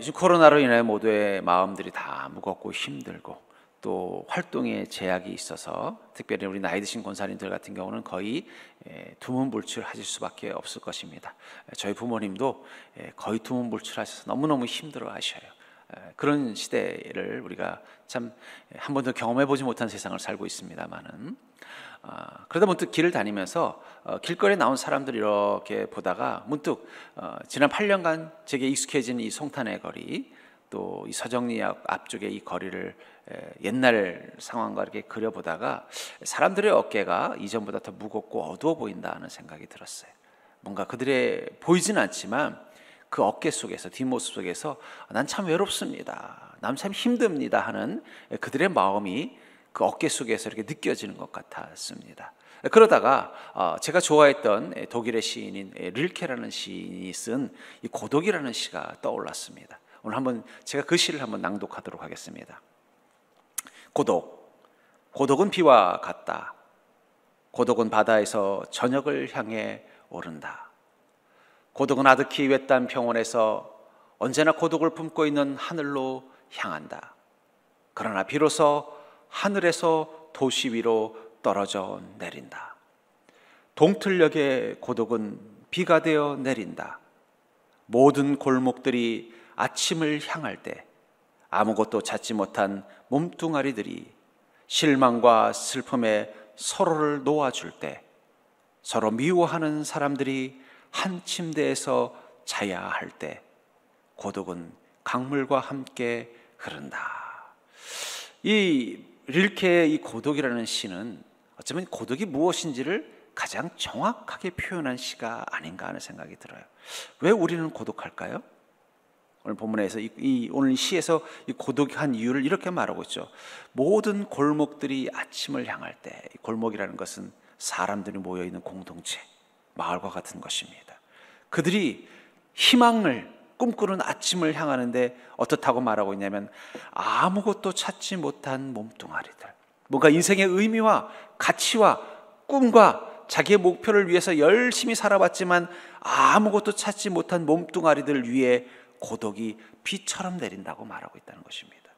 요즘 코로나로 인해 모두의 마음들이 다 무겁고 힘들고 또 활동에 제약이 있어서 특별히 우리 나이 드신 권사님들 같은 경우는 거의 두문불출하실 수밖에 없을 것입니다. 저희 부모님도 거의 두문불출하셔서 너무너무 힘들어하셔요. 그런 시대를 우리가 참 한 번도 경험해 보지 못한 세상을 살고 있습니다만은 그러다 문득 길을 다니면서 길거리에 나온 사람들 이렇게 보다가 문득 지난 8년간 제게 익숙해진 이 송탄의 거리 또 이 서정리역 앞쪽의 이 거리를 옛날 상황과 이렇게 그려보다가 사람들의 어깨가 이전보다 더 무겁고 어두워 보인다는 생각이 들었어요. 뭔가 그들의 보이지는 않지만 그 어깨 속에서 뒷모습 속에서 난 참 외롭습니다. 난 참 힘듭니다 하는 그들의 마음이 그 어깨 속에서 이렇게 느껴지는 것 같았습니다. 그러다가 제가 좋아했던 독일의 시인인 릴케라는 시인이 쓴 이 고독이라는 시가 떠올랐습니다. 오늘 한번 제가 그 시를 한번 낭독하도록 하겠습니다. 고독은 비와 같다. 고독은 바다에서 저녁을 향해 오른다. 고독은 아득히 외딴 평원에서 언제나 고독을 품고 있는 하늘로 향한다. 그러나 비로소 하늘에서 도시 위로 떨어져 내린다. 동틀역의 고독은 비가 되어 내린다. 모든 골목들이 아침을 향할 때 아무것도 찾지 못한 몸뚱아리들이 실망과 슬픔에 서로를 놓아줄 때 서로 미워하는 사람들이 한 침대에서 자야 할 때 고독은 강물과 함께 흐른다. 이 릴케의 이 고독이라는 시는 어쩌면 고독이 무엇인지를 가장 정확하게 표현한 시가 아닌가 하는 생각이 들어요. 왜 우리는 고독할까요? 오늘 본문에서 오늘 시에서 이 고독한 이유를 이렇게 말하고 있죠. 모든 골목들이 아침을 향할 때, 골목이라는 것은 사람들이 모여 있는 공동체, 마을과 같은 것입니다. 그들이 희망을 꿈꾸는 아침을 향하는데 어떻다고 말하고 있냐면 아무것도 찾지 못한 몸뚱아리들, 뭔가 인생의 의미와 가치와 꿈과 자기의 목표를 위해서 열심히 살아왔지만 아무것도 찾지 못한 몸뚱아리들 위에 고독이 비처럼 내린다고 말하고 있다는 것입니다.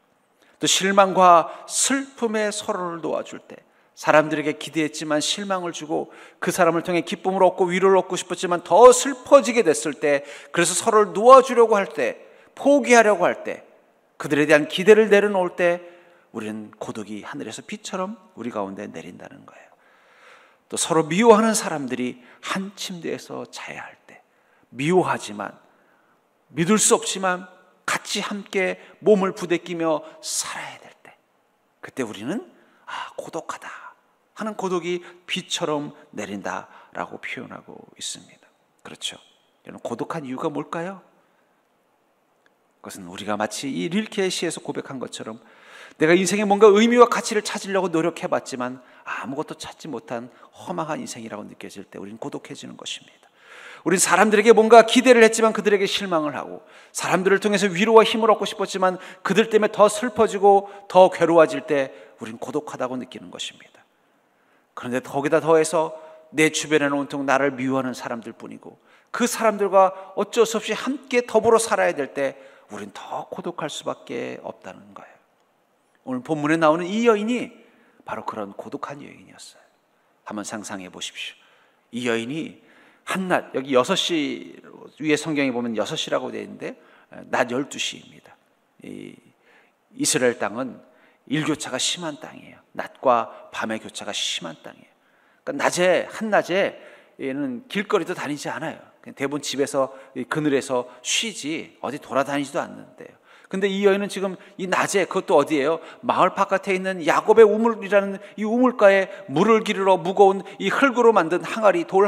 또 실망과 슬픔에 서로를 놓아줄 때, 사람들에게 기대했지만 실망을 주고 그 사람을 통해 기쁨을 얻고 위로를 얻고 싶었지만 더 슬퍼지게 됐을 때, 그래서 서로를 놓아주려고 할 때, 포기하려고 할 때, 그들에 대한 기대를 내려놓을 때 우리는 고독이 하늘에서 비처럼 우리 가운데 내린다는 거예요. 또 서로 미워하는 사람들이 한 침대에서 자야 할 때, 미워하지만 믿을 수 없지만 같이 함께 몸을 부대끼며 살아야 될 때, 그때 우리는 고독하다 하는 고독이 비처럼 내린다라고 표현하고 있습니다. 그렇죠. 여러분, 고독한 이유가 뭘까요? 그것은 우리가 마치 이 릴케의 시에서 고백한 것처럼 내가 인생에 뭔가 의미와 가치를 찾으려고 노력해봤지만 아무것도 찾지 못한 허망한 인생이라고 느껴질 때 우리는 고독해지는 것입니다. 우린 사람들에게 뭔가 기대를 했지만 그들에게 실망을 하고, 사람들을 통해서 위로와 힘을 얻고 싶었지만 그들 때문에 더 슬퍼지고 더 괴로워질 때 우린 고독하다고 느끼는 것입니다. 그런데 거기다 더해서 내 주변에는 온통 나를 미워하는 사람들 뿐이고 그 사람들과 어쩔 수 없이 함께 더불어 살아야 될 때 우린 더 고독할 수밖에 없다는 거예요. 오늘 본문에 나오는 이 여인이 바로 그런 고독한 여인이었어요. 한번 상상해 보십시오. 이 여인이 한낮, 여기 6시 위에 성경에 보면 6시라고 되어 있는데 낮 12시입니다. 이스라엘 땅은 일교차가 심한 땅이에요. 낮과 밤의 교차가 심한 땅이에요. 그러니까 한낮에는 길거리도 다니지 않아요. 대부분 집에서 그늘에서 쉬지 어디 돌아다니지도 않는데요. 근데 이 여인은 지금 이 낮에, 그것도 어디예요? 마을 바깥에 있는 야곱의 우물이라는 이 우물가에 물을 기르러 무거운 이 흙으로 만든 항아리, 물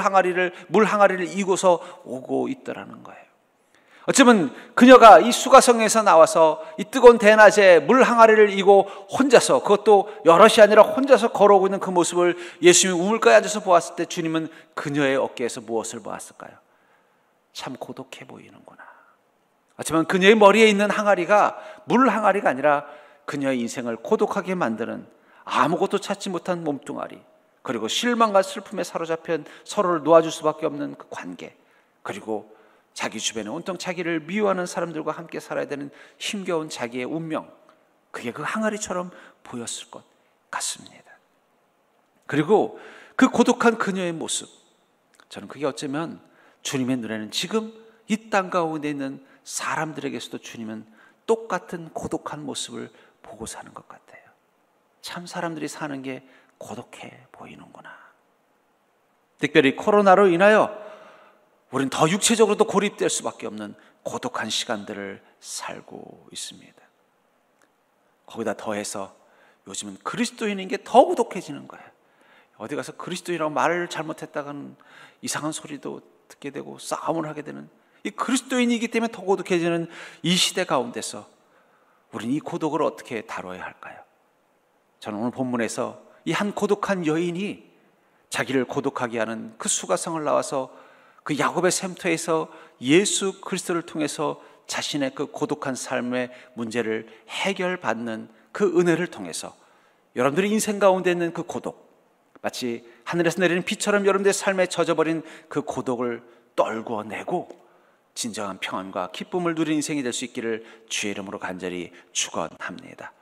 항아리를 이고서 오고 있더라는 거예요. 어쩌면 그녀가 이 수가성에서 나와서 이 뜨거운 대낮에 물 항아리를 이고 혼자서, 그것도 여럿이 아니라 혼자서 걸어오고 있는 그 모습을 예수님이 우물가에 앉아서 보았을 때 주님은 그녀의 어깨에서 무엇을 보았을까요? 참 고독해 보이는구나. 하지만 그녀의 머리에 있는 항아리가 물 항아리가 아니라 그녀의 인생을 고독하게 만드는 아무것도 찾지 못한 몸뚱아리, 그리고 실망과 슬픔에 사로잡힌 서로를 놓아줄 수밖에 없는 그 관계, 그리고 자기 주변에 온통 자기를 미워하는 사람들과 함께 살아야 되는 힘겨운 자기의 운명, 그게 그 항아리처럼 보였을 것 같습니다. 그리고 그 고독한 그녀의 모습, 저는 그게 어쩌면 주님의 눈에는 지금 이 땅 가운데 있는 사람들에게서도 주님은 똑같은 고독한 모습을 보고 사는 것 같아요. 참 사람들이 사는 게 고독해 보이는구나. 특별히 코로나로 인하여 우리는 더 육체적으로도 고립될 수밖에 없는 고독한 시간들을 살고 있습니다. 거기다 더해서 요즘은 그리스도인인 게 더 고독해지는 거예요. 어디 가서 그리스도인이라고 말을 잘못했다가는 이상한 소리도 듣게 되고 싸움을 하게 되는, 이 그리스도인이기 때문에 더 고독해지는 이 시대 가운데서 우리는 이 고독을 어떻게 다뤄야 할까요? 저는 오늘 본문에서 이 한 고독한 여인이 자기를 고독하게 하는 그 수가성을 나와서 그 야곱의 샘터에서 예수 그리스도를 통해서 자신의 그 고독한 삶의 문제를 해결받는 그 은혜를 통해서 여러분들의 인생 가운데 있는 그 고독, 마치 하늘에서 내리는 비처럼 여러분들의 삶에 젖어버린 그 고독을 떨구어내고 진정한 평안과 기쁨을 누리는 인생이 될 수 있기를 주의 이름으로 간절히 축원합니다.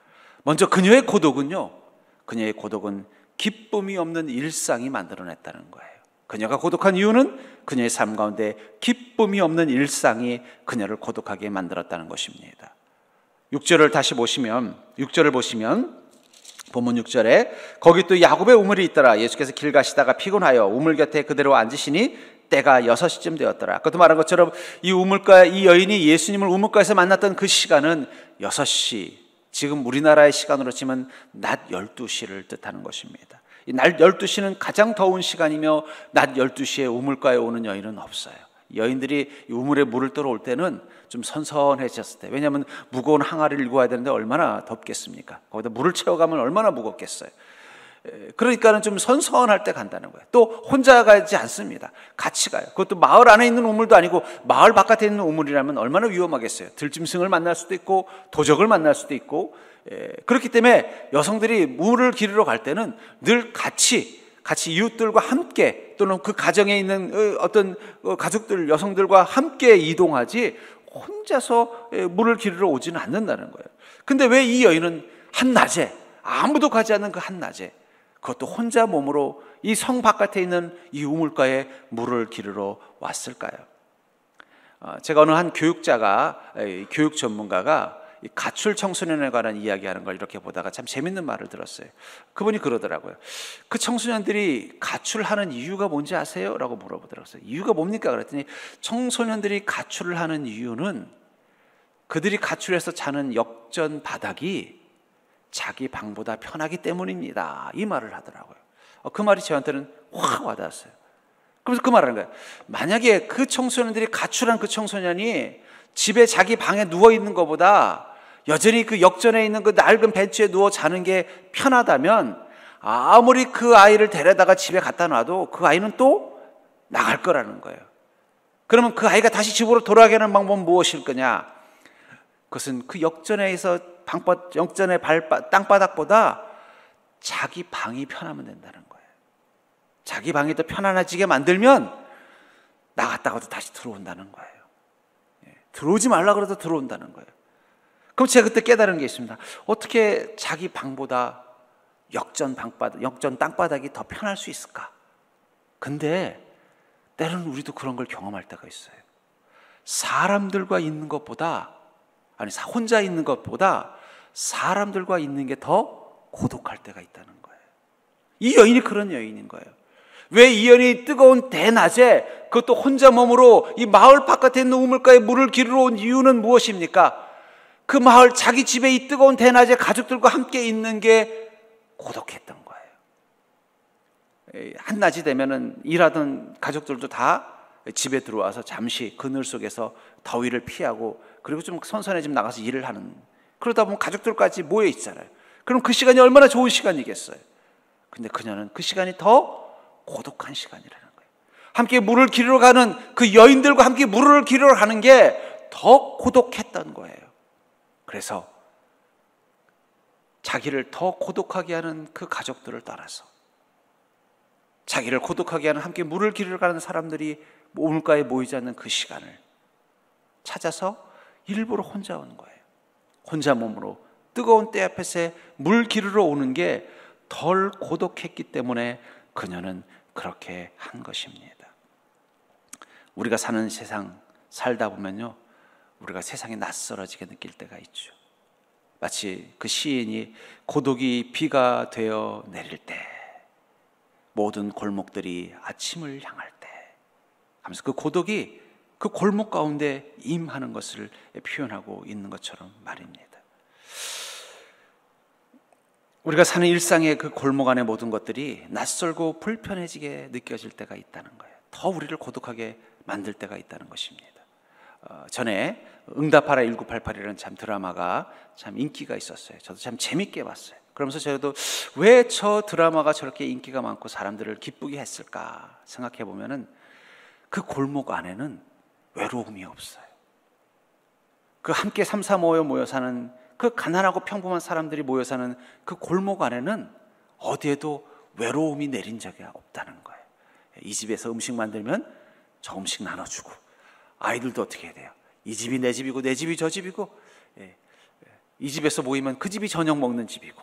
먼저 그녀의 고독은 기쁨이 없는 일상이 만들어냈다는 거예요. 그녀가 고독한 이유는 그녀의 삶 가운데 기쁨이 없는 일상이 그녀를 고독하게 만들었다는 것입니다. 6절을 다시 보시면, 6절을 보시면 본문 6절에 거기 또 야곱의 우물이 있더라. 예수께서 길 가시다가 피곤하여 우물 곁에 그대로 앉으시니 때가 6시쯤 되었더라. 아까도 말한 것처럼 이 우물가, 이 여인이 예수님을 우물가에서 만났던 그 시간은 6시, 지금 우리나라의 시간으로 치면 낮 12시를 뜻하는 것입니다. 이 낮 12시는 가장 더운 시간이며 낮 12시에 우물가에 오는 여인은 없어요. 여인들이 우물에 물을 떠올 때는 좀 선선해졌을 때, 왜냐하면 무거운 항아리를 일고 와야 되는데 얼마나 덥겠습니까? 거기다 물을 채워가면 얼마나 무겁겠어요. 그러니까는 좀 선선할 때 간다는 거예요. 또 혼자 가지 않습니다. 같이 가요. 그것도 마을 안에 있는 우물도 아니고 마을 바깥에 있는 우물이라면 얼마나 위험하겠어요. 들짐승을 만날 수도 있고 도적을 만날 수도 있고, 그렇기 때문에 여성들이 물을 기르러 갈 때는 늘 같이 이웃들과 함께 또는 그 가정에 있는 어떤 가족들, 여성들과 함께 이동하지 혼자서 물을 기르러 오지는 않는다는 거예요. 근데 왜 이 여인은 한낮에, 아무도 가지 않는 그 한낮에, 그것도 혼자 몸으로 이 성 바깥에 있는 이 우물가에 물을 기르러 왔을까요? 제가 어느 한 교육 전문가가 가출 청소년에 관한 이야기하는 걸 이렇게 보다가 참 재밌는 말을 들었어요. 그분이 그러더라고요. 그 청소년들이 가출하는 이유가 뭔지 아세요? 라고 물어보더라고요. 이유가 뭡니까? 그랬더니 청소년들이 가출을 하는 이유는 그들이 가출해서 자는 역전 바닥이 자기 방보다 편하기 때문입니다. 이 말을 하더라고요. 그 말이 저한테는 확 와닿았어요. 그래서 그 말을 하는 거예요. 만약에 그 청소년들이 가출한 그 청소년이 집에 자기 방에 누워있는 것보다 여전히 그 역전에 있는 그 낡은 벤치에 누워 자는 게 편하다면 아무리 그 아이를 데려다가 집에 갖다 놔도 그 아이는 또 나갈 거라는 거예요. 그러면 그 아이가 다시 집으로 돌아가게 하는 방법은 무엇일 거냐? 그것은 그 역전에서 역전의 땅바닥보다 자기 방이 편하면 된다는 거예요. 자기 방이 더 편안해지게 만들면 나갔다가도 다시 들어온다는 거예요. 들어오지 말라 그래도 들어온다는 거예요. 그럼 제가 그때 깨달은 게 있습니다. 어떻게 자기 방보다 역전 땅바닥이 더 편할 수 있을까? 근데 때로는 우리도 그런 걸 경험할 때가 있어요. 사람들과 있는 것보다, 혼자 있는 것보다 사람들과 있는 게 더 고독할 때가 있다는 거예요. 이 여인이 그런 여인인 거예요. 왜 이 여인이 뜨거운 대낮에 그것도 혼자 몸으로 이 마을 바깥에 있는 우물가에 물을 기르러 온 이유는 무엇입니까? 그 마을, 자기 집에 이 뜨거운 대낮에 가족들과 함께 있는 게 고독했던 거예요. 한낮이 되면은 일하던 가족들도 다 집에 들어와서 잠시 그늘 속에서 더위를 피하고 그리고 좀 선선해지면 나가서 일을 하는, 그러다 보면 가족들까지 모여 있잖아요. 그럼 그 시간이 얼마나 좋은 시간이겠어요. 근데 그녀는 그 시간이 더 고독한 시간이라는 거예요. 함께 물을 기르러 가는 그 여인들과 함께 물을 기르러 가는 게 더 고독했던 거예요. 그래서 자기를 더 고독하게 하는 그 가족들을 따라서, 자기를 고독하게 하는 함께 물을 기르러 가는 사람들이 우물가에 모이지 않는 그 시간을 찾아서 일부러 혼자 온 거예요. 혼자 몸으로 뜨거운 떼약볕에 물 기르러 오는 게 덜 고독했기 때문에 그녀는 그렇게 한 것입니다. 우리가 사는 세상 살다 보면요, 우리가 세상에 낯설어지게 느낄 때가 있죠. 마치 그 시인이 고독이 비가 되어 내릴 때, 모든 골목들이 아침을 향할 때 하면서 그 고독이 그 골목 가운데 임하는 것을 표현하고 있는 것처럼 말입니다. 우리가 사는 일상의 그 골목 안의 모든 것들이 낯설고 불편해지게 느껴질 때가 있다는 거예요. 더 우리를 고독하게 만들 때가 있다는 것입니다. 전에 응답하라 1988이라는 참 드라마가 참 인기가 있었어요. 저도 참 재밌게 봤어요. 그러면서 저도 왜 저 드라마가 저렇게 인기가 많고 사람들을 기쁘게 했을까 생각해 보면은 그 골목 안에는 외로움이 없어요. 그 함께 삼삼오오 모여 사는 그 가난하고 평범한 사람들이 모여 사는 그 골목 안에는 어디에도 외로움이 내린 적이 없다는 거예요. 이 집에서 음식 만들면 저 음식 나눠주고, 아이들도 어떻게 해야 돼요? 이 집이 내 집이고 내 집이 저 집이고, 이 집에서 모이면 그 집이 저녁 먹는 집이고,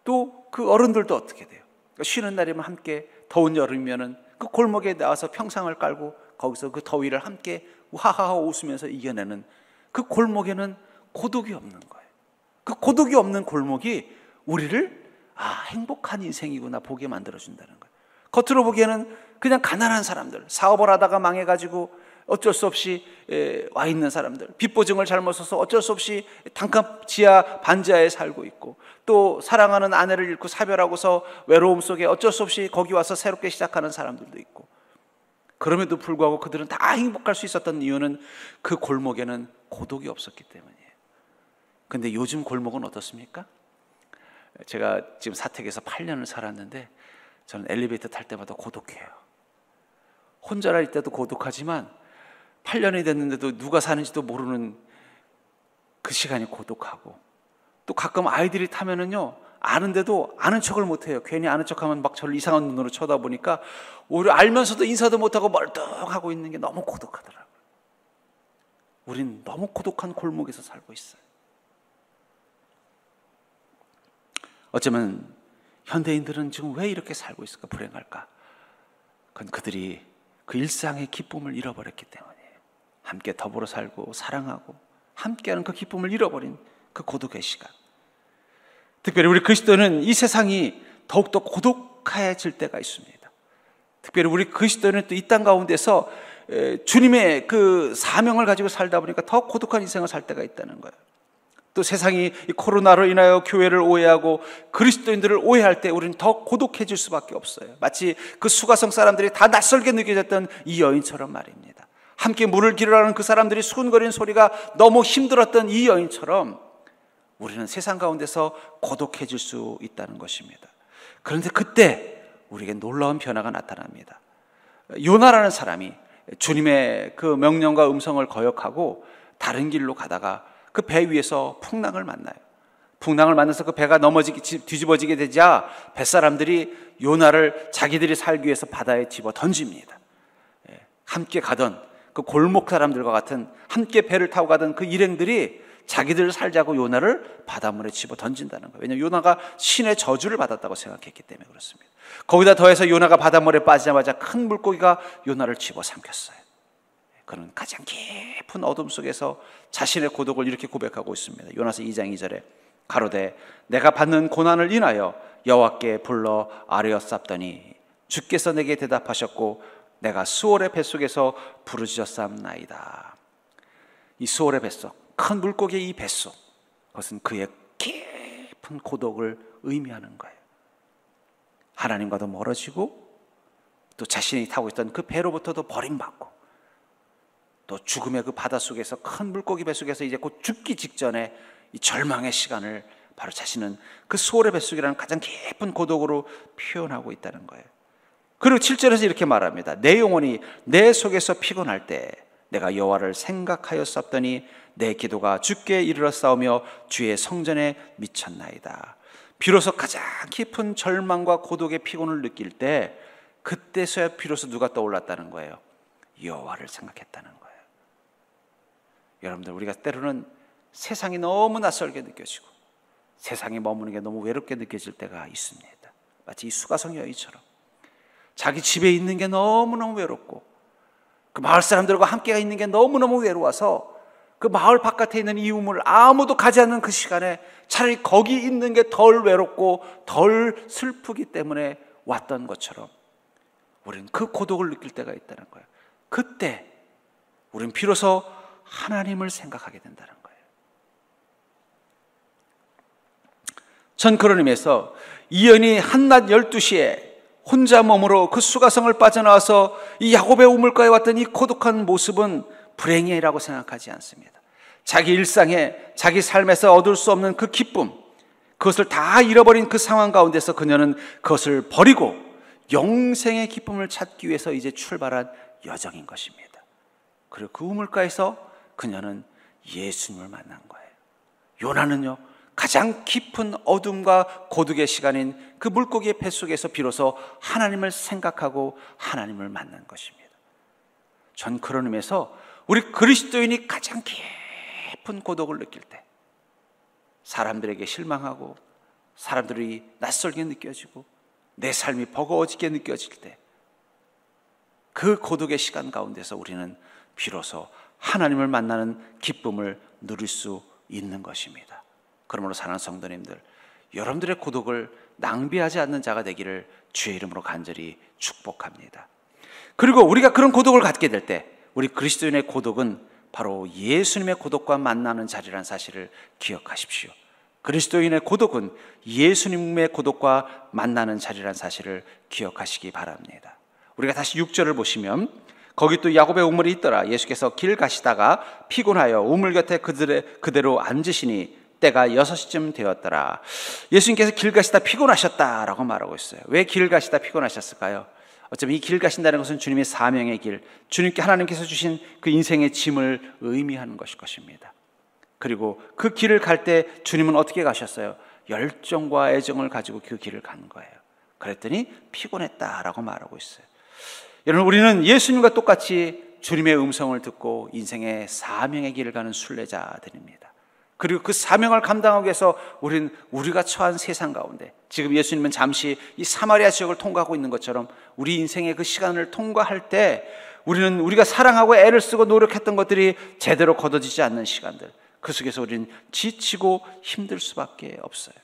또 그 어른들도 어떻게 돼요? 쉬는 날이면 함께, 더운 여름이면은 그 골목에 나와서 평상을 깔고 거기서 그 더위를 함께 하하하 웃으면서 이겨내는 그 골목에는 고독이 없는 거예요. 그 고독이 없는 골목이 우리를 행복한 인생이구나 보게 만들어준다는 거예요. 겉으로 보기에는 그냥 가난한 사람들, 사업을 하다가 망해가지고 어쩔 수 없이 와 있는 사람들, 빚보증을 잘못 써서 어쩔 수 없이 단칸 지하 반지하에 살고 있고, 또 사랑하는 아내를 잃고 사별하고서 외로움 속에 어쩔 수 없이 거기 와서 새롭게 시작하는 사람들도 있고, 그럼에도 불구하고 그들은 다 행복할 수 있었던 이유는 그 골목에는 고독이 없었기 때문이에요. 근데 요즘 골목은 어떻습니까? 제가 지금 사택에서 8년을 살았는데 저는 엘리베이터 탈 때마다 고독해요. 혼자랄 때도 고독하지만 8년이 됐는데도 누가 사는지도 모르는 그 시간이 고독하고, 또 가끔 아이들이 타면은요, 아는데도 아는 척을 못해요. 괜히 아는 척하면 막 저를 이상한 눈으로 쳐다보니까 오히려 알면서도 인사도 못하고 멀뚱하고 있는 게 너무 고독하더라고요. 우린 너무 고독한 골목에서 살고 있어요. 어쩌면 현대인들은 지금 왜 이렇게 살고 있을까, 불행할까? 그건 그들이 그 일상의 기쁨을 잃어버렸기 때문이에요. 함께 더불어 살고 사랑하고 함께하는 그 기쁨을 잃어버린 그 고독의 시간. 특별히 우리 그리스도는 이 세상이 더욱더 고독해질 때가 있습니다. 특별히 우리 그리스도는 또 이 땅 가운데서 주님의 그 사명을 가지고 살다 보니까 더 고독한 인생을 살 때가 있다는 거예요. 또 세상이 이 코로나로 인하여 교회를 오해하고 그리스도인들을 오해할 때 우리는 더 고독해질 수밖에 없어요. 마치 그 수가성 사람들이 다 낯설게 느껴졌던 이 여인처럼 말입니다. 함께 물을 기르라는 그 사람들이 수군거리는 소리가 너무 힘들었던 이 여인처럼 우리는 세상 가운데서 고독해질 수 있다는 것입니다. 그런데 그때 우리에게 놀라운 변화가 나타납니다. 요나라는 사람이 주님의 그 명령과 음성을 거역하고 다른 길로 가다가 그 배 위에서 풍랑을 만나요. 풍랑을 만나서 그 배가 뒤집어지게 되자 뱃사람들이 요나를 자기들이 살기 위해서 바다에 집어 던집니다. 함께 가던 그 골목 사람들과 같은, 함께 배를 타고 가던 그 일행들이 자기들 살자고 요나를 바닷물에 집어 던진다는 거예요. 왜냐하면 요나가 신의 저주를 받았다고 생각했기 때문에 그렇습니다. 거기다 더해서 요나가 바닷물에 빠지자마자 큰 물고기가 요나를 집어 삼켰어요. 그는 가장 깊은 어둠 속에서 자신의 고독을 이렇게 고백하고 있습니다. 요나서 2장 2절에 가로되 내가 받는 고난을 인하여 여호와께 불러 아뢰었사옵더니 주께서 내게 대답하셨고 내가 수월의 뱃속에서 부르짖었사옵나이다. 이 수월의 뱃속, 큰 물고기의 이 뱃속, 그것은 그의 깊은 고독을 의미하는 거예요. 하나님과도 멀어지고 또 자신이 타고 있던 그 배로부터도 버림받고 또 죽음의 그 바닷속에서, 큰 물고기 뱃속에서 이제 곧 죽기 직전에 이 절망의 시간을 바로 자신은 그 수월의 뱃속이라는 가장 깊은 고독으로 표현하고 있다는 거예요. 그리고 7절에서 이렇게 말합니다. 내 영혼이 내 속에서 피곤할 때 내가 여호와를 생각하였사옵더니 내 기도가 주께 이르렀사오며 주의 성전에 미쳤나이다. 비로소 가장 깊은 절망과 고독의 피곤을 느낄 때 그때서야 비로소 누가 떠올랐다는 거예요? 여호와를 생각했다는 거예요. 여러분들, 우리가 때로는 세상이 너무 낯설게 느껴지고 세상에 머무는 게 너무 외롭게 느껴질 때가 있습니다. 마치 이 수가성 여인처럼 자기 집에 있는 게 너무너무 외롭고 그 마을 사람들과 함께 있는 게 너무너무 외로워서 그 마을 바깥에 있는 이 우물 아무도 가지 않는 그 시간에 차라리 거기 있는 게 덜 외롭고 덜 슬프기 때문에 왔던 것처럼 우리는 그 고독을 느낄 때가 있다는 거예요. 그때 우리는 비로소 하나님을 생각하게 된다는 거예요. 전 그런 의미에서 이 여인이 한낮 12시에 혼자 몸으로 그 수가성을 빠져나와서 이 야곱의 우물가에 왔던 이 고독한 모습은 불행이라고 생각하지 않습니다. 자기 일상에, 자기 삶에서 얻을 수 없는 그 기쁨, 그것을 다 잃어버린 그 상황 가운데서 그녀는 그것을 버리고 영생의 기쁨을 찾기 위해서 이제 출발한 여정인 것입니다. 그리고 그 우물가에서 그녀는 예수님을 만난 거예요. 요나는요, 가장 깊은 어둠과 고독의 시간인 그 물고기의 뱃속에서 비로소 하나님을 생각하고 하나님을 만난 것입니다. 전 그런 의미에서 우리 그리스도인이 가장 깊은 고독을 느낄 때, 사람들에게 실망하고 사람들이 낯설게 느껴지고 내 삶이 버거워지게 느껴질 때, 그 고독의 시간 가운데서 우리는 비로소 하나님을 만나는 기쁨을 누릴 수 있는 것입니다. 그러므로 사랑하는 성도님들, 여러분들의 고독을 낭비하지 않는 자가 되기를 주의 이름으로 간절히 축복합니다. 그리고 우리가 그런 고독을 갖게 될 때, 우리 그리스도인의 고독은 바로 예수님의 고독과 만나는 자리라는 사실을 기억하십시오. 그리스도인의 고독은 예수님의 고독과 만나는 자리라는 사실을 기억하시기 바랍니다. 우리가 다시 6절을 보시면 거기 또 야곱의 우물이 있더라. 예수께서 길 가시다가 피곤하여 우물 곁에 그대로 앉으시니 때가 6시쯤 되었더라. 예수님께서 길 가시다 피곤하셨다라고 말하고 있어요. 왜 길 가시다 피곤하셨을까요? 어쩌면 이 길 가신다는 것은 주님의 사명의 길, 주님께 하나님께서 주신 그 인생의 짐을 의미하는 것일 것입니다. 그리고 그 길을 갈 때 주님은 어떻게 가셨어요? 열정과 애정을 가지고 그 길을 간 거예요. 그랬더니 피곤했다라고 말하고 있어요. 여러분, 우리는 예수님과 똑같이 주님의 음성을 듣고 인생의 사명의 길을 가는 순례자들입니다. 그리고 그 사명을 감당하기 위해서 우리가 처한 세상 가운데, 지금 예수님은 잠시 이 사마리아 지역을 통과하고 있는 것처럼 우리 인생의 그 시간을 통과할 때 우리는 우리가 사랑하고 애를 쓰고 노력했던 것들이 제대로 거둬지지 않는 시간들, 그 속에서 우리는 지치고 힘들 수밖에 없어요.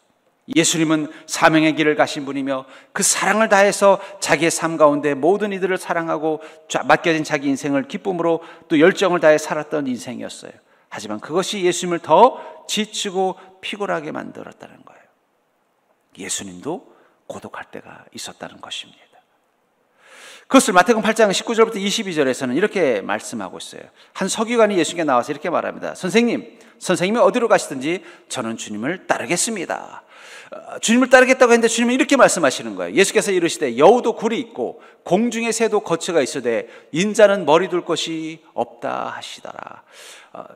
예수님은 사명의 길을 가신 분이며 그 사랑을 다해서 자기의 삶 가운데 모든 이들을 사랑하고 맡겨진 자기 인생을 기쁨으로 또 열정을 다해 살았던 인생이었어요. 하지만 그것이 예수님을 더 지치고 피곤하게 만들었다는 거예요. 예수님도 고독할 때가 있었다는 것입니다. 그것을 마태복음 8장 19절부터 22절에서는 이렇게 말씀하고 있어요. 한 서기관이 예수님께 나와서 이렇게 말합니다. 선생님이 어디로 가시든지 저는 주님을 따르겠습니다. 주님을 따르겠다고 했는데 주님은 이렇게 말씀하시는 거예요. 예수께서 이르시되 여우도 굴이 있고 공중의 새도 거처가 있으되 인자는 머리 둘 곳이 없다 하시더라.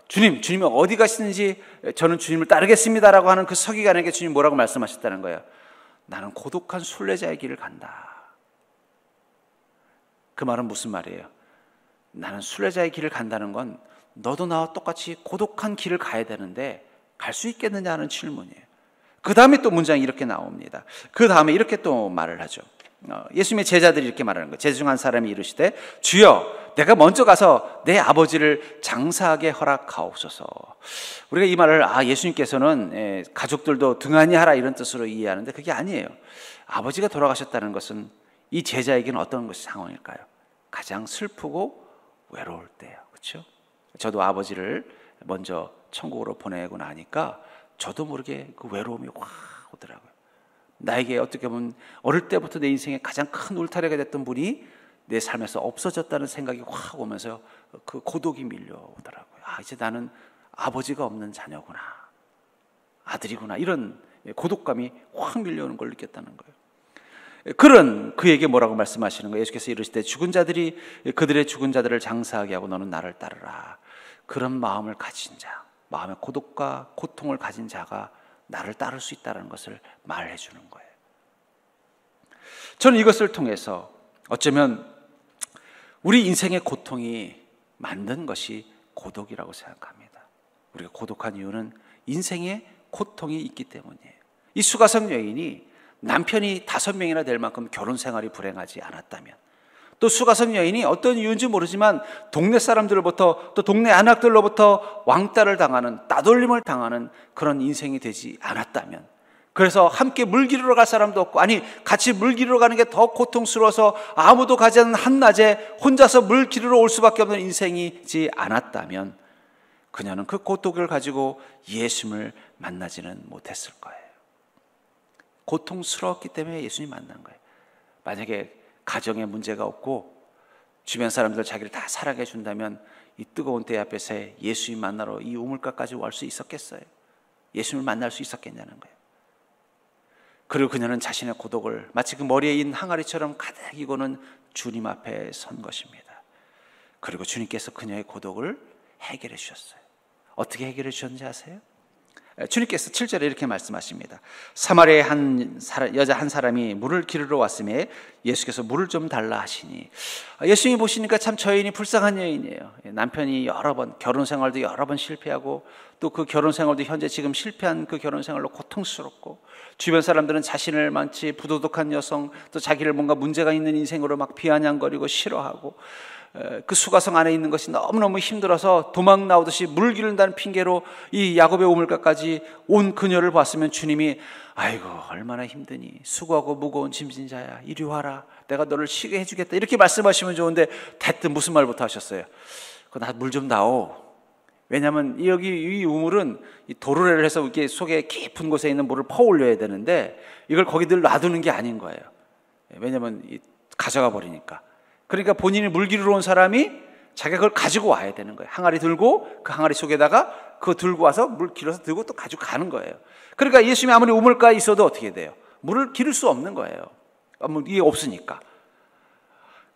주님이 어디 가시든지 저는 주님을 따르겠습니다라고 하는 그 서기관에게 주님 뭐라고 말씀하셨다는 거예요? 나는 고독한 순례자의 길을 간다. 그 말은 무슨 말이에요? 나는 순례자의 길을 간다는 건 너도 나와 똑같이 고독한 길을 가야 되는데 갈 수 있겠느냐 하는 질문이에요. 그 다음에 또 문장이 이렇게 나옵니다. 그 다음에 이렇게 또 말을 하죠. 예수님의 제자들이 이렇게 말하는 거예요. 제자 중 한 사람이 이르시되 주여 내가 먼저 가서 내 아버지를 장사하게 허락하옵소서. 우리가 이 말을 예수님께서는 가족들도 등한히 하라 이런 뜻으로 이해하는데 그게 아니에요. 아버지가 돌아가셨다는 것은 이 제자에게는 어떤 것이 상황일까요? 가장 슬프고 외로울 때예요. 그렇죠? 저도 아버지를 먼저 천국으로 보내고 나니까 저도 모르게 그 외로움이 확 오더라고요. 나에게 어떻게 보면 어릴 때부터 내 인생의 가장 큰 울타리가 됐던 분이 내 삶에서 없어졌다는 생각이 확 오면서 그 고독이 밀려오더라고요. 이제 나는 아버지가 없는 자녀구나, 아들이구나, 이런 고독감이 확 밀려오는 걸 느꼈다는 거예요. 그런 그에게 뭐라고 말씀하시는 거예요? 예수께서 이르시되 죽은 자들이 그들의 죽은 자들을 장사하게 하고 너는 나를 따르라. 그런 마음을 가진 자, 마음의 고독과 고통을 가진 자가 나를 따를 수 있다는 것을 말해 주는 거예요. 저는 이것을 통해서 어쩌면 우리 인생의 고통이 만든 것이 고독이라고 생각합니다. 우리가 고독한 이유는 인생에 고통이 있기 때문이에요. 이 수가성 여인이 남편이 5명이나 될 만큼 결혼 생활이 불행하지 않았다면, 또 수가성 여인이 어떤 이유인지 모르지만 동네 사람들로부터 또 동네 안악들로부터 왕따를 당하는, 따돌림을 당하는 그런 인생이 되지 않았다면, 그래서 함께 물 기르러 갈 사람도 없고, 아니 같이 물 기르러 가는 게 더 고통스러워서 아무도 가지 않는 한낮에 혼자서 물 기르러 올 수밖에 없는 인생이지 않았다면, 그녀는 그 고독을 가지고 예수님을 만나지는 못했을 거예요. 고통스러웠기 때문에 예수님 만난 거예요. 만약에 가정에 문제가 없고 주변 사람들 자기를 다 사랑해 준다면 이 뜨거운 때 앞에서 예수님 만나러 이 우물가까지 올 수 있었겠어요? 예수님을 만날 수 있었겠냐는 거예요. 그리고 그녀는 자신의 고독을 마치 그 머리에 있는 항아리처럼 가득 이고는 주님 앞에 선 것입니다. 그리고 주님께서 그녀의 고독을 해결해 주셨어요. 어떻게 해결해 주셨는지 아세요? 주님께서 7절에 이렇게 말씀하십니다. 사마리아의 여자 한 사람이 물을 기르러 왔음에 예수께서 물을 좀 달라 하시니, 예수님이 보시니까 참 저 여인이 불쌍한 여인이에요. 남편이 여러 번, 결혼 생활도 여러 번 실패하고, 또 그 결혼 생활도 현재 지금 실패한 그 결혼 생활로 고통스럽고, 주변 사람들은 자신을 마치 부도덕한 여성, 또 자기를 뭔가 문제가 있는 인생으로 막 비아냥거리고 싫어하고, 그 수가성 안에 있는 것이 너무너무 힘들어서 도망 나오듯이 물 기른다는 핑계로 이 야곱의 우물가까지 온 그녀를 봤으면 주님이 아이고 얼마나 힘드니, 수고하고 무거운 짐진 자야, 이리 와라, 내가 너를 쉬게 해주겠다, 이렇게 말씀하시면 좋은데 대뜸 무슨 말부터 하셨어요? 나 물 좀 다오. 왜냐하면 여기 이 우물은 도르래를 해서 이렇게 속에 깊은 곳에 있는 물을 퍼올려야 되는데 이걸 거기 늘 놔두는 게 아닌 거예요. 왜냐하면 가져가 버리니까. 그러니까 본인이 물 기르러 온 사람이 자기가 그걸 가지고 와야 되는 거예요. 항아리 들고 그 항아리 속에다가 그거 들고 와서 물 길어서 들고 또 가지고 가는 거예요. 그러니까 예수님이 아무리 우물가에 있어도 어떻게 돼요? 물을 기를 수 없는 거예요. 이게 없으니까.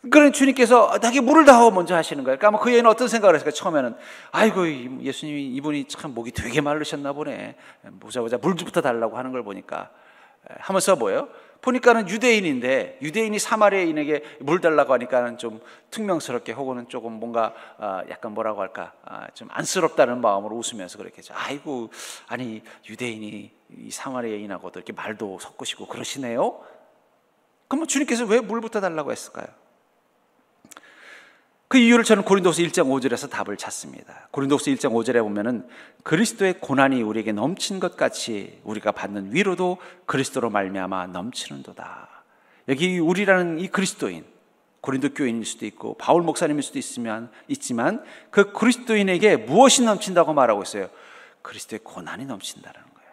그러니 주님께서 나에게 물을 다오 먼저 하시는 거예요. 그러니까 그 여인은 어떤 생각을 했을까? 처음에는 아이고 예수님이 이분이 참 목이 되게 마르셨나 보네, 보자 물부터 달라고 하는 걸 보니까 하면서 뭐예요? 보니까는 유대인인데 유대인이 사마리아인에게 물 달라고 하니까는 좀 퉁명스럽게, 혹은 조금 뭔가 약간 뭐라고 할까, 좀 안쓰럽다는 마음으로 웃으면서 그렇게 했죠. 아이고, 아니 유대인이 이 사마리아인하고도 이렇게 말도 섞으시고 그러시네요. 그럼 주님께서 왜 물부터 달라고 했을까요? 그 이유를 저는 고린도서 1장 5절에서 답을 찾습니다. 고린도서 1장 5절에 보면은 그리스도의 고난이 우리에게 넘친 것 같이 우리가 받는 위로도 그리스도로 말미암아 넘치는도다. 여기 우리라는 이 그리스도인, 고린도 교인일 수도 있고 바울 목사님일 수도 있지만 그 그리스도인에게 무엇이 넘친다고 말하고 있어요? 그리스도의 고난이 넘친다는 거예요.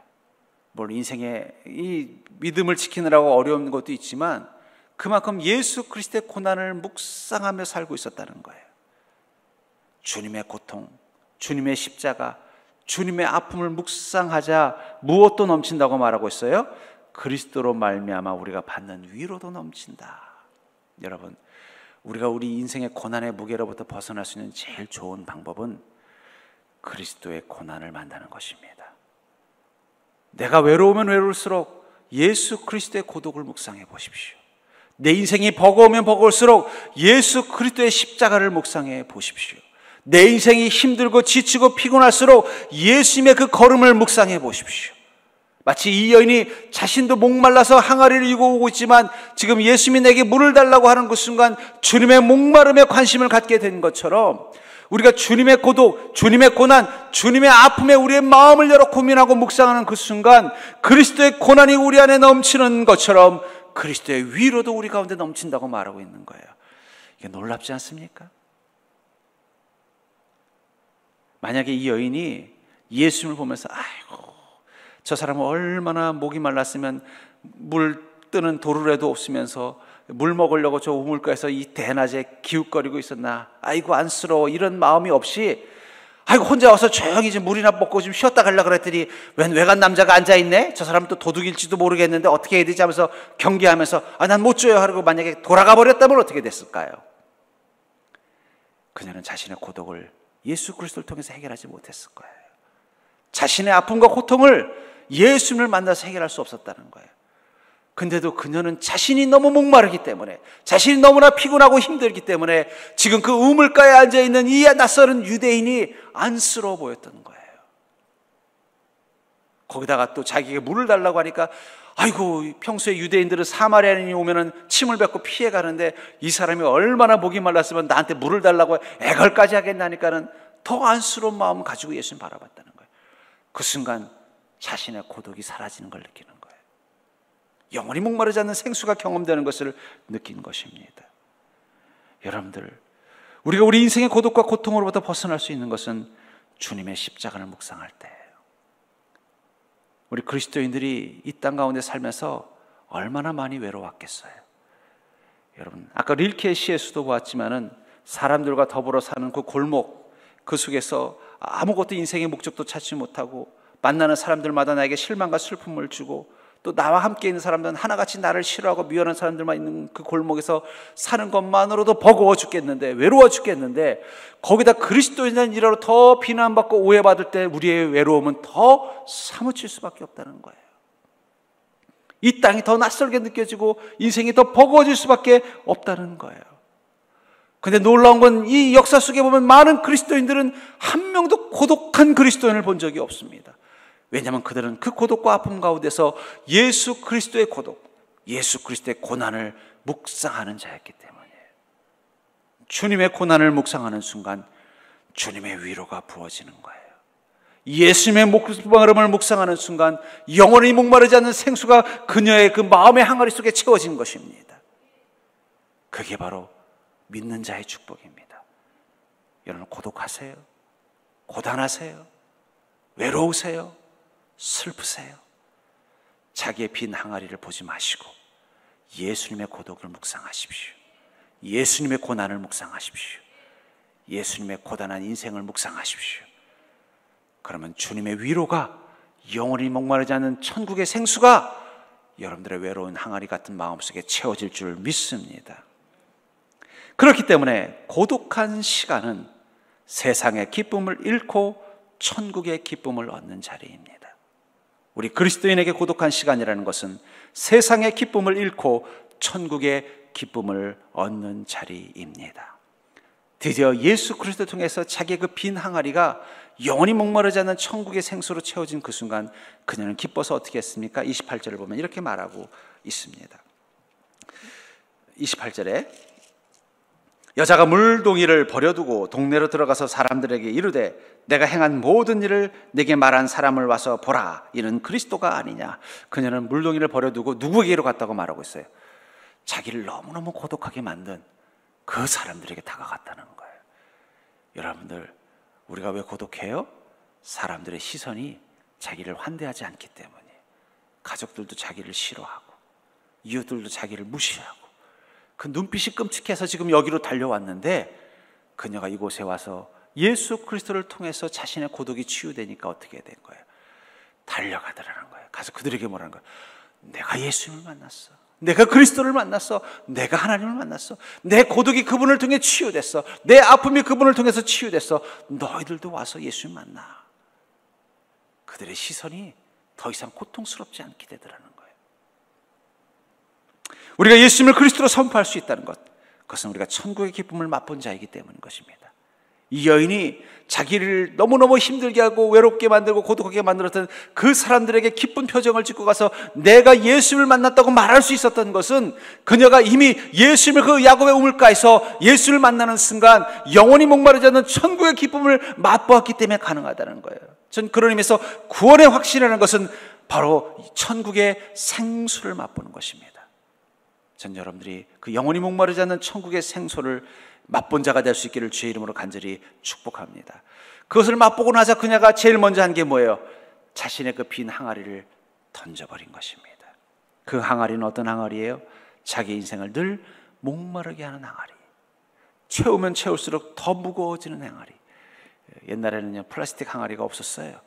물론 인생에 이 믿음을 지키느라고 어려운 것도 있지만 그만큼 예수 그리스도의 고난을 묵상하며 살고 있었다는 거예요. 주님의 고통, 주님의 십자가, 주님의 아픔을 묵상하자 무엇도 넘친다고 말하고 있어요? 그리스도로 말미암아 우리가 받는 위로도 넘친다. 여러분, 우리가 우리 인생의 고난의 무게로부터 벗어날 수 있는 제일 좋은 방법은 그리스도의 고난을 만나는 것입니다. 내가 외로우면 외로울수록 예수 그리스도의 고독을 묵상해 보십시오. 내 인생이 버거우면 버거울수록 예수 그리스도의 십자가를 묵상해 보십시오. 내 인생이 힘들고 지치고 피곤할수록 예수님의 그 걸음을 묵상해 보십시오. 마치 이 여인이 자신도 목말라서 항아리를 이고 오고 있지만 지금 예수님이 내게 물을 달라고 하는 그 순간 주님의 목마름에 관심을 갖게 된 것처럼 우리가 주님의 고독, 주님의 고난, 주님의 아픔에 우리의 마음을 열어 고민하고 묵상하는 그 순간 그리스도의 고난이 우리 안에 넘치는 것처럼 그리스도의 위로도 우리 가운데 넘친다고 말하고 있는 거예요. 이게 놀랍지 않습니까? 만약에 이 여인이 예수님을 보면서 아이고 저 사람은 얼마나 목이 말랐으면 물 뜨는 도르래도 없으면서 물 먹으려고 저 우물가에서 이 대낮에 기웃거리고 있었나, 아이고 안쓰러워, 이런 마음이 없이 아이고 혼자 와서 조용히 좀 물이나 먹고 좀 쉬었다 가려고 그랬더니 웬 외간 남자가 앉아있네, 저 사람은 또 도둑일지도 모르겠는데 어떻게 해야 되지 하면서 경계하면서 난 못 줘요 하고 만약에 돌아가 버렸다면 어떻게 됐을까요? 그녀는 자신의 고독을 예수 그리스도를 통해서 해결하지 못했을 거예요. 자신의 아픔과 고통을 예수님을 만나서 해결할 수 없었다는 거예요. 근데도 그녀는 자신이 너무 목마르기 때문에, 자신이 너무나 피곤하고 힘들기 때문에 지금 그 우물가에 앉아있는 이 낯설은 유대인이 안쓰러워 보였던 거예요. 거기다가 또 자기에게 물을 달라고 하니까 아이고, 평소에 유대인들은 사마리아인이 오면은 침을 뱉고 피해 가는데 이 사람이 얼마나 목이 말랐으면 나한테 물을 달라고 애걸까지 하겠나니까는 더 안쓰러운 마음을 가지고 예수님 바라봤다는 거예요. 그 순간 자신의 고독이 사라지는 걸 느끼는 거예요. 영원히 목마르지 않는 생수가 경험되는 것을 느낀 것입니다. 여러분들, 우리가 우리 인생의 고독과 고통으로부터 벗어날 수 있는 것은 주님의 십자가를 묵상할 때예요. 우리 그리스도인들이 이 땅 가운데 살면서 얼마나 많이 외로웠겠어요. 여러분, 아까 릴케의 시에서도 보았지만은 사람들과 더불어 사는 그 골목, 그 속에서 아무것도 인생의 목적도 찾지 못하고 만나는 사람들마다 나에게 실망과 슬픔을 주고 또 나와 함께 있는 사람들은 하나같이 나를 싫어하고 미워하는 사람들만 있는 그 골목에서 사는 것만으로도 버거워 죽겠는데, 외로워 죽겠는데, 거기다 그리스도인이라는 이라로 더 비난받고 오해받을 때 우리의 외로움은 더 사무칠 수밖에 없다는 거예요. 이 땅이 더 낯설게 느껴지고 인생이 더 버거워질 수밖에 없다는 거예요. 근데 놀라운 건 이 역사 속에 보면 많은 그리스도인들은 한 명도 고독한 그리스도인을 본 적이 없습니다. 왜냐하면 그들은 그 고독과 아픔 가운데서 예수 그리스도의 고독, 예수 그리스도의 고난을 묵상하는 자였기 때문이에요. 주님의 고난을 묵상하는 순간 주님의 위로가 부어지는 거예요. 예수님의 목마름을 묵상하는 순간 영원히 목마르지 않는 생수가 그녀의 그 마음의 항아리 속에 채워진 것입니다. 그게 바로 믿는 자의 축복입니다. 여러분, 고독하세요? 고단하세요? 외로우세요? 슬프세요? 자기의 빈 항아리를 보지 마시고 예수님의 고독을 묵상하십시오. 예수님의 고난을 묵상하십시오. 예수님의 고단한 인생을 묵상하십시오. 그러면 주님의 위로가, 영원히 목마르지 않는 천국의 생수가 여러분들의 외로운 항아리 같은 마음속에 채워질 줄 믿습니다. 그렇기 때문에 고독한 시간은 세상의 기쁨을 잃고 천국의 기쁨을 얻는 자리입니다. 우리 그리스도인에게 고독한 시간이라는 것은 세상의 기쁨을 잃고 천국의 기쁨을 얻는 자리입니다. 드디어 예수 그리스도를 통해서 자기의 그 빈 항아리가 영원히 목마르지 않는 천국의 생수로 채워진 그 순간 그녀는 기뻐서 어떻게 했습니까? 28절을 보면 이렇게 말하고 있습니다. 28절에 여자가 물동이를 버려두고 동네로 들어가서 사람들에게 이르되 내가 행한 모든 일을 내게 말한 사람을 와서 보라, 이는 그리스도가 아니냐. 그녀는 물동이를 버려두고 누구에게로 갔다고 말하고 있어요? 자기를 너무너무 고독하게 만든 그 사람들에게 다가갔다는 거예요. 여러분들, 우리가 왜 고독해요? 사람들의 시선이 자기를 환대하지 않기 때문에. 가족들도 자기를 싫어하고 이웃들도 자기를 무시하고 그 눈빛이 끔찍해서 지금 여기로 달려왔는데 그녀가 이곳에 와서 예수 그리스도를 통해서 자신의 고독이 치유되니까 어떻게 된 거예요? 달려가더라는 거예요. 가서 그들에게 뭐라는 거예요? 내가 예수님을 만났어. 내가 그리스도를 만났어. 내가 하나님을 만났어. 내 고독이 그분을 통해 치유됐어. 내 아픔이 그분을 통해서 치유됐어. 너희들도 와서 예수님 만나. 그들의 시선이 더 이상 고통스럽지 않게 되더라는 거예요. 우리가 예수님을 그리스도로 선포할 수 있다는 것, 그것은 우리가 천국의 기쁨을 맛본 자이기 때문인 것입니다. 이 여인이 자기를 너무너무 힘들게 하고 외롭게 만들고 고독하게 만들었던 그 사람들에게 기쁜 표정을 짓고 가서 내가 예수님을 만났다고 말할 수 있었던 것은 그녀가 이미 예수님을 그 야곱의 우물가에서 예수를 만나는 순간 영원히 목마르지 않는 천국의 기쁨을 맛보았기 때문에 가능하다는 거예요. 전 그런 의미에서 구원의 확신이라는 것은 바로 천국의 생수를 맛보는 것입니다. 전 여러분들이 그 영원히 목마르지 않는 천국의 생수를 맛본 자가 될 수 있기를 주의 이름으로 간절히 축복합니다. 그것을 맛보고 나서 그녀가 제일 먼저 한 게 뭐예요? 자신의 그 빈 항아리를 던져버린 것입니다. 그 항아리는 어떤 항아리예요? 자기 인생을 늘 목마르게 하는 항아리, 채우면 채울수록 더 무거워지는 항아리. 옛날에는요 플라스틱 항아리가 없었어요.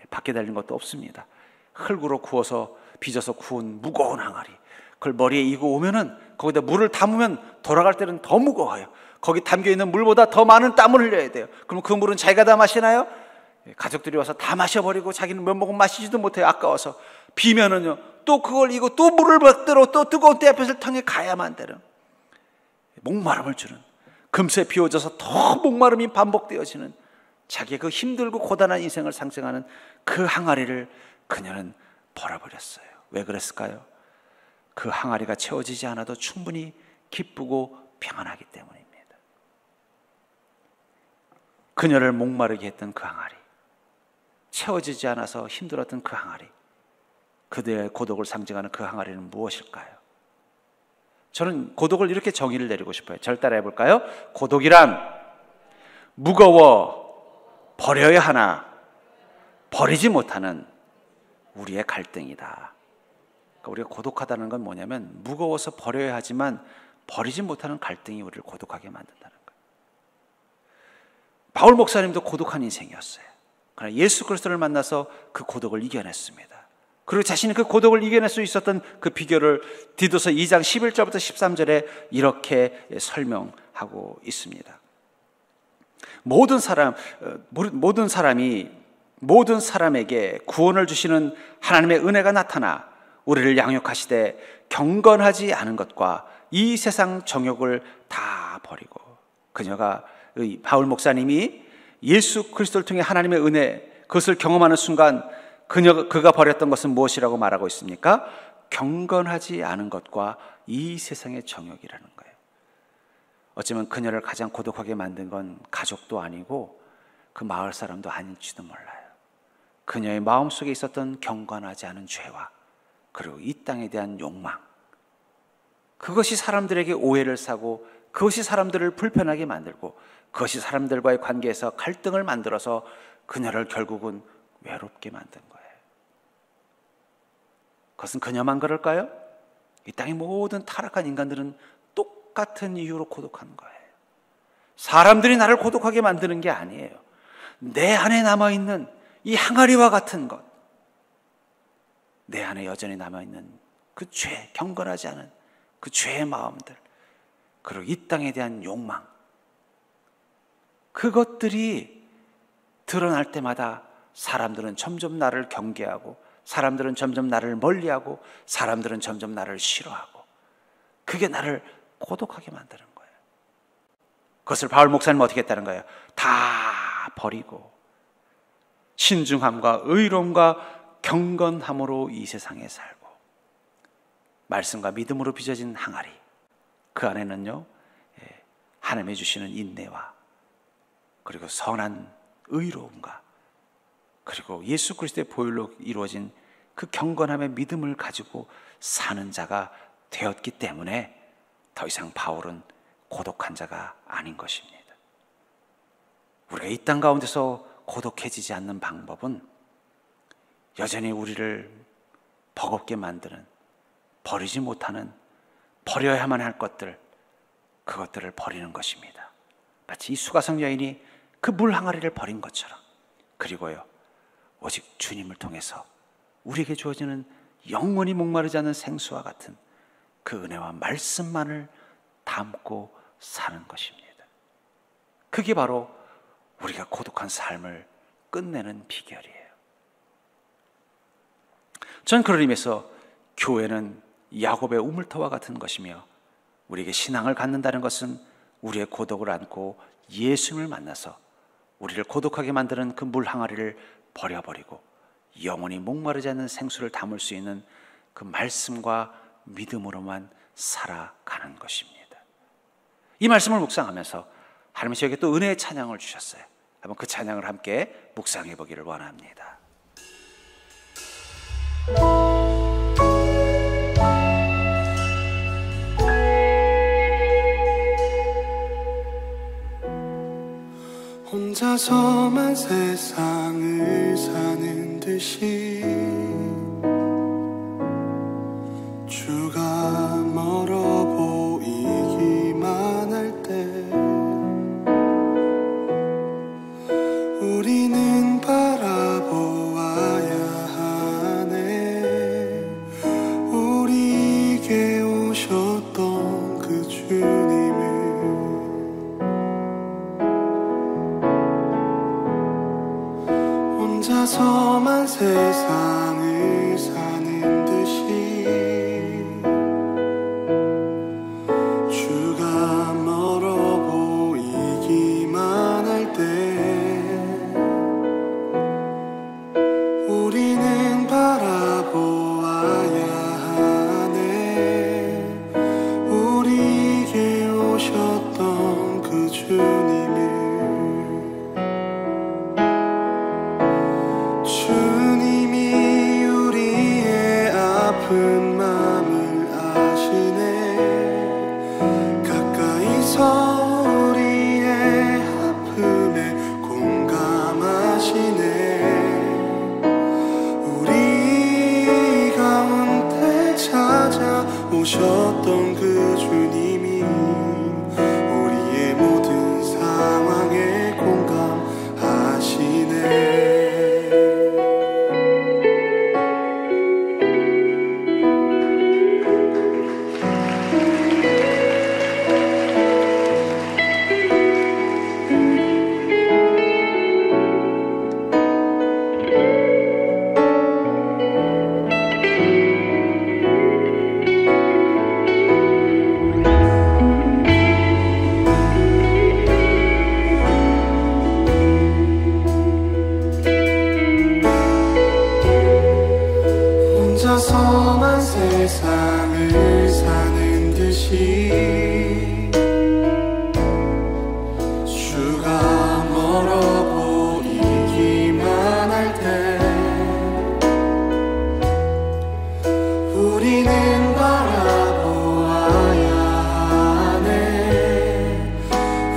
밖에 달린 것도 없습니다. 흙으로 구워서 빚어서 구운 무거운 항아리, 그걸 머리에 이고 오면은 거기다 물을 담으면 돌아갈 때는 더 무거워요. 거기 담겨있는 물보다 더 많은 땀을 흘려야 돼요. 그럼 그 물은 자기가 다 마시나요? 가족들이 와서 다 마셔버리고 자기는 몇 모금 마시지도 못해요. 아까워서. 비면은요 또 그걸 이고 또 물을 받들어 또 뜨거운 떼햇볕을 통해 가야만 되는, 목마름을 주는, 금세 비워져서 더 목마름이 반복되어지는 자기의 그 힘들고 고단한 인생을 상징하는 그 항아리를 그녀는 버려버렸어요. 왜 그랬을까요? 그 항아리가 채워지지 않아도 충분히 기쁘고 평안하기 때문입니다. 그녀를 목마르게 했던 그 항아리, 채워지지 않아서 힘들었던 그 항아리, 그들의 고독을 상징하는 그 항아리는 무엇일까요? 저는 고독을 이렇게 정의를 내리고 싶어요. 저를 따라해 볼까요? 고독이란 무거워 버려야 하나 버리지 못하는 우리의 갈등이다. 그러니까 우리가 고독하다는 건 뭐냐면 무거워서 버려야 하지만 버리지 못하는 갈등이 우리를 고독하게 만든다는 거예요. 바울 목사님도 고독한 인생이었어요. 그러나 예수 그리스도를 만나서 그 고독을 이겨냈습니다. 그리고 자신이 그 고독을 이겨낼 수 있었던 그 비결을 디도서 2장 11절부터 13절에 이렇게 설명하고 있습니다. 모든 사람에게 구원을 주시는 하나님의 은혜가 나타나 우리를 양육하시되 경건하지 않은 것과 이 세상 정욕을 다 버리고, 그녀가 바울 목사님이 예수 그리스도를 통해 하나님의 은혜, 그것을 경험하는 순간 그가 버렸던 것은 무엇이라고 말하고 있습니까? 경건하지 않은 것과 이 세상의 정욕이라는 거예요. 어쩌면 그녀를 가장 고독하게 만든 건 가족도 아니고 그 마을 사람도 아닐지도 몰라요. 그녀의 마음속에 있었던 경건하지 않은 죄와 그리고 이 땅에 대한 욕망, 그것이 사람들에게 오해를 사고, 그것이 사람들을 불편하게 만들고, 그것이 사람들과의 관계에서 갈등을 만들어서 그녀를 결국은 외롭게 만든 거예요. 그것은 그녀만 그럴까요? 이 땅의 모든 타락한 인간들은 똑같은 이유로 고독한 거예요. 사람들이 나를 고독하게 만드는 게 아니에요. 내 안에 남아있는 이 항아리와 같은 것, 내 안에 여전히 남아있는 그 죄, 경건하지 않은 그 죄의 마음들, 그리고 이 땅에 대한 욕망, 그것들이 드러날 때마다 사람들은 점점 나를 경계하고, 사람들은 점점 나를 멀리하고, 사람들은 점점 나를 싫어하고, 그게 나를 고독하게 만드는 거예요. 그것을 바울 목사님은 어떻게 했다는 거예요? 다 버리고 신중함과 의로움과 경건함으로 이 세상에 살고, 말씀과 믿음으로 빚어진 항아리, 그 안에는요 하나님이 주시는 인내와 그리고 선한 의로움과 그리고 예수 그리스도의 보혈로 이루어진 그 경건함의 믿음을 가지고 사는 자가 되었기 때문에 더 이상 바울은 고독한 자가 아닌 것입니다. 우리가 이 땅 가운데서 고독해지지 않는 방법은 여전히 우리를 버겁게 만드는, 버리지 못하는, 버려야만 할 것들, 그것들을 버리는 것입니다. 마치 이 수가성 여인이 그 물 항아리를 버린 것처럼, 그리고요 오직 주님을 통해서 우리에게 주어지는 영원히 목마르지 않는 생수와 같은 그 은혜와 말씀만을 담고 사는 것입니다. 그게 바로 우리가 고독한 삶을 끝내는 비결이에요. 전 그런 의미에서 교회는 야곱의 우물터와 같은 것이며, 우리에게 신앙을 갖는다는 것은 우리의 고독을 안고 예수님을 만나서 우리를 고독하게 만드는 그 물 항아리를 버려버리고 영원히 목마르지 않는 생수를 담을 수 있는 그 말씀과 믿음으로만 살아가는 것입니다. 이 말씀을 묵상하면서 하나님이 저에게 또 은혜의 찬양을 주셨어요. 한번 그 찬양을 함께 묵상해 보기를 원합니다. 혼자서만 세상을 사는 듯이 주가 멀어 보이기만 할 때 우리는 바라보아야 하네. 우리에게 오셨던 그 주님을 아픈 마음을 아시네. 가까이서 우리의 아픔에 공감하시네. 우리 가운데 찾아오셨던 그 주님이 우리의 모든 상황에 공감하시네. 혼자서만 세상을 사는 듯이 주가 멀어 보이기만 할 때 우리는 바라보아야 하네.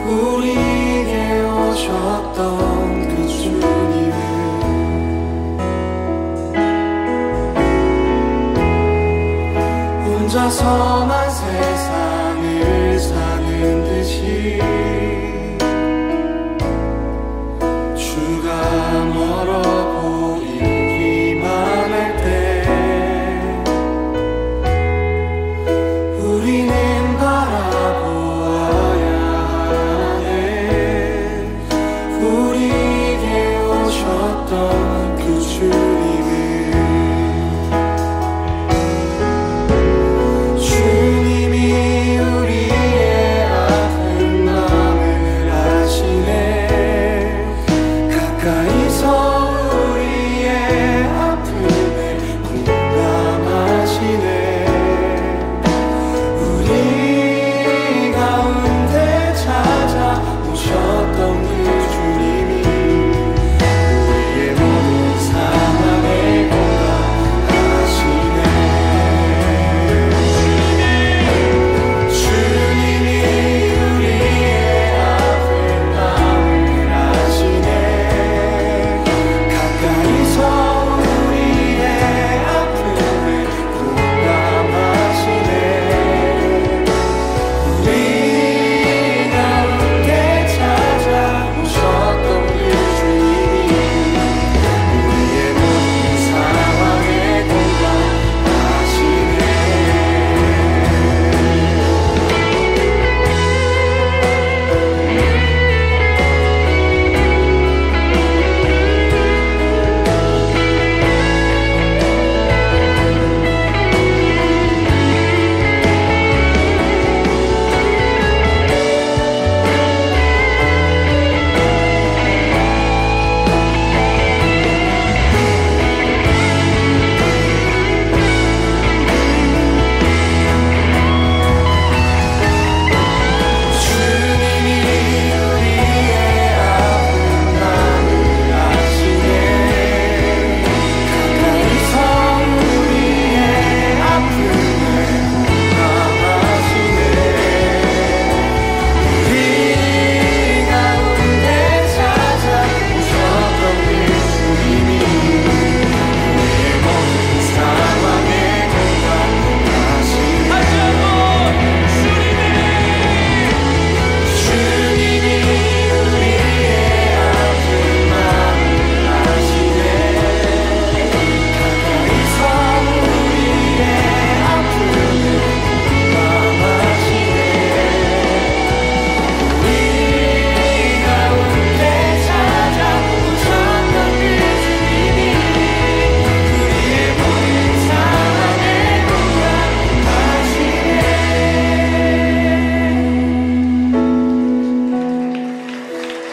우리에게 오셨던 그 주님을 혼자서만 세상을 사는 듯이 주가 멀어 보이기만 할 때 우리는 바라보아야 하네. 우리에게 오셨던 그 주님을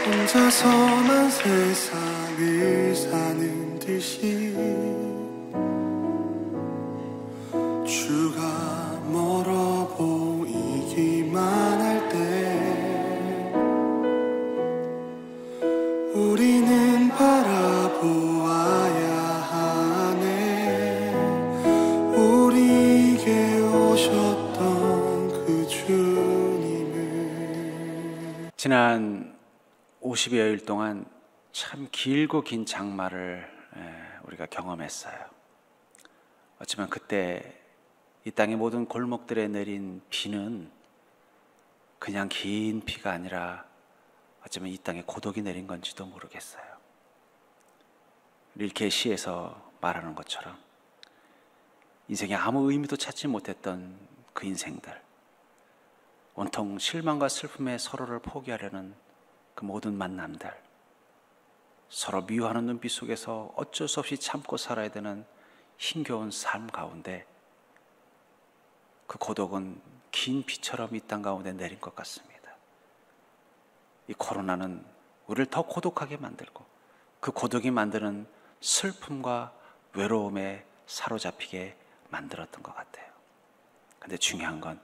혼자서만 세상을 사는 듯이 주가 멀어 보이기만 할 때 우리는 바라보아야 하네. 우리 지난 50여일 동안 참 길고 긴 장마를 우리가 경험했어요. 어쩌면 그때 이 땅의 모든 골목들에 내린 비는 그냥 긴 비가 아니라 어쩌면 이 땅에 고독이 내린 건지도 모르겠어요. 릴케의 시에서 말하는 것처럼 인생에 아무 의미도 찾지 못했던 그 인생들, 온통 실망과 슬픔에 서로를 포기하려는 그 모든 만남들, 서로 미워하는 눈빛 속에서 어쩔 수 없이 참고 살아야 되는 힘겨운 삶 가운데 그 고독은 긴 비처럼 이 땅 가운데 내린 것 같습니다. 이 코로나는 우리를 더 고독하게 만들고 그 고독이 만드는 슬픔과 외로움에 사로잡히게 만들었던 것 같아요. 근데 중요한 건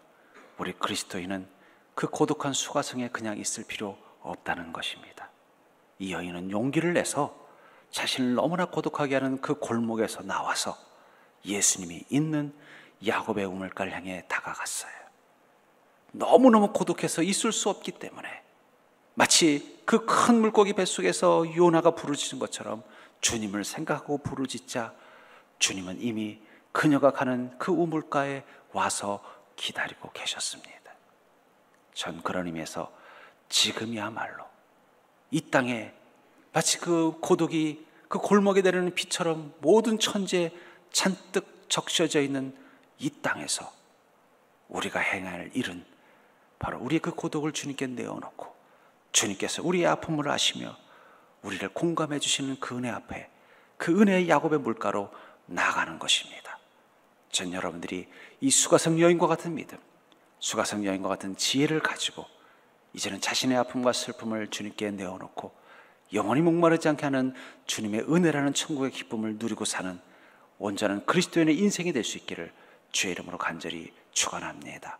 우리 그리스도인은 그 고독한 수가성에 그냥 있을 필요 없다는 것입니다. 이 여인은 용기를 내서 자신을 너무나 고독하게 하는 그 골목에서 나와서 예수님이 있는 야곱의 우물가를 향해 다가갔어요. 너무너무 고독해서 있을 수 없기 때문에 마치 그 큰 물고기 뱃속에서 요나가 부르짖은 것처럼 주님을 생각하고 부르짖자 주님은 이미 그녀가 가는 그 우물가에 와서 기다리고 계셨습니다. 전 그런 의미에서 지금이야말로 이 땅에 마치 그 고독이 그 골목에 내리는 비처럼 모든 천지에 잔뜩 적셔져 있는 이 땅에서 우리가 행할 일은 바로 우리의 그 고독을 주님께 내어놓고 주님께서 우리의 아픔을 아시며 우리를 공감해 주시는 그 은혜 앞에 그 은혜의 야곱의 물가로 나가는 것입니다. 전 여러분들이 이 수가성 여인과 같은 믿음, 수가성 여인과 같은 지혜를 가지고 이제는 자신의 아픔과 슬픔을 주님께 내어놓고 영원히 목마르지 않게 하는 주님의 은혜라는 천국의 기쁨을 누리고 사는 온전한 그리스도인의 인생이 될 수 있기를 주의 이름으로 간절히 축원합니다.